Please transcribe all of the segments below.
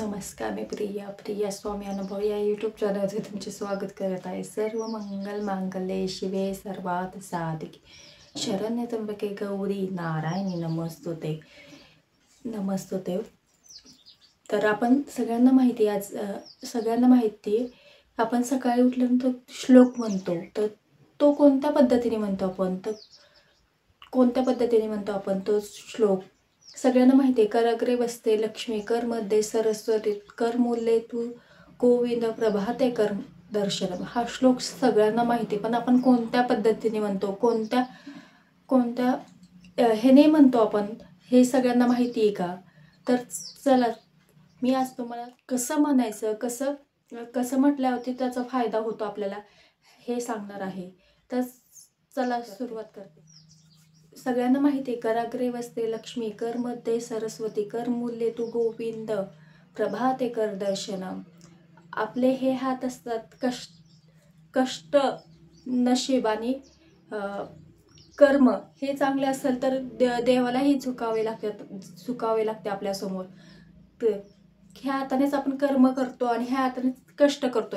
नमस्कार, मी प्रिया स्वामी अनुभव या यूट्यूब चॅनलचे तुमचे स्वागत करत आहे। सर्व मंगल मांगल्ये शिवे सर्वार्थ साधिके शरण्य त्र्यंबके गौरी नारायणी नमस्तुते नमस्तुते। तर आपण सगळ्यांना माहिती आपण सकाळी उठल्यानंतर श्लोक म्हणतो, तर तो कोणत्या पद्धतीने म्हणतो आपण तो श्लोक सगळ्यांना माहिती आहे। कर अग्रे वसते लक्ष्मी, कर मध्ये सरस्वती, कर मूले तू गोविंद, प्रभाते कर दर्शनम। हा श्लोक सगळ्यांना माहिती आहे, पण आपण कोणत्या पद्धतीने म्हणतो, कोणत्या ह्याने म्हणतो आपण, हे सगळ्यांना माहिती आहे का? तर चला मी आज तुम्हाला कसं म्हणायचं, कसं म्हटल्यावरती त्याचा फायदा होतो आपल्याला हे सांगणार आहे। तर चला सुरुवात करते। सगळ्यांना माहिती आहे, कराग्रे वसते लक्ष्मी, कर मध्ये सरस्वती, कर मूल्ये तू गोविंद, प्रभाते कर दर्शनम। आपले हे हात असतात कष्ट नशीब आणि कर्म हे चांगले असेल तर देवालाही झुकावे लागते आपल्यासमोर। ह्या हातानेच आपण कर्म करतो आणि ह्या हाताने कष्ट करतो।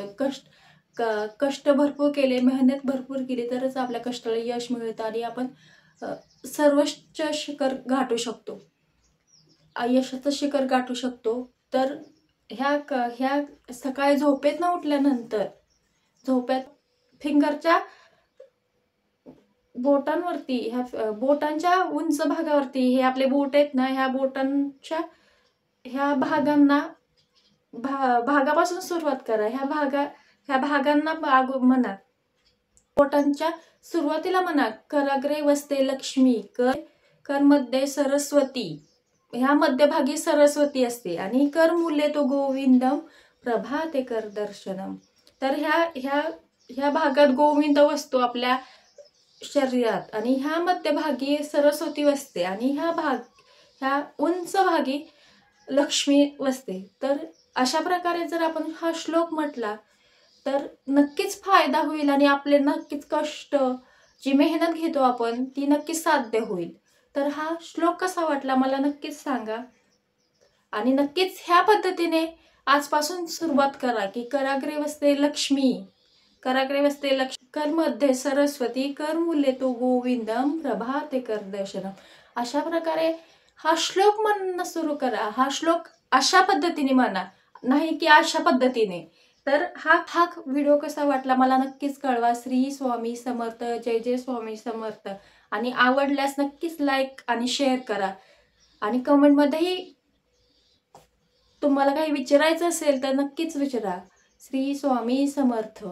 कष्ट भरपूर केले, मेहनत भरपूर केली तरच आपल्या कष्टाला यश मिळतं आणि आपण सर्वोच्च शिखर गाठू शकतो, यशाचं शिखर गाठू शकतो। तर ह्या सकाळी झोपेतनं उठल्यानंतर फिंगरच्या बोटांवरती, ह्या बोटांच्या उंच भागावरती, हे आपले बोट आहेत ना, ह्या बोटांच्या ह्या भागापासून सुरुवात करा। ह्या भागांना म्हणा, बोटांच्या सुरुवातीला म्हणा, कराग्रे वसते लक्ष्मी, कर मध्ये सरस्वती, ह्या मध्यभागी सरस्वती असते, आणि कर मूले तो गोविंदम, प्रभाते कर दर्शनम। तर ह्या भागात गोविंद वसतो आपल्या शरीरात, आणि ह्या मध्यभागी सरस्वती वसते, आणि ह्या उंच भागी लक्ष्मी वसते। तर अशा प्रकारे जर आपण हा श्लोक म्हटला तर नक्कीच फायदा होईल, आणि आपले नक्कीच कष्ट, जी मेहनत घेतो आपण ती नक्कीच साध्य होईल। तर हा श्लोक कसा वाटला मला नक्कीच सांगा, आणि नक्कीच ह्या पद्धतीने आजपासून सुरुवात करा की कराग्रे वसते लक्ष्मी, कर मध्ये सरस्वती, कर मूले तो गोविंदम, प्रभाते कर दर्शनम। अशा प्रकारे हा श्लोक म्हणणं सुरू करा। हा श्लोक अशा पद्धतीने म्हणा, नाही की अशा पद्धतीने। तर हा व्हिडिओ कसा वाटला मला नक्कीच कळवा। श्री स्वामी समर्थ, जय जय स्वामी समर्थ। आणि आवडल्यास नक्कीच लाईक आणि शेअर करा, आणि कमेंटमध्येही तुम्हाला काही विचारायचं असेल तर नक्कीच विचारा। श्री स्वामी समर्थ।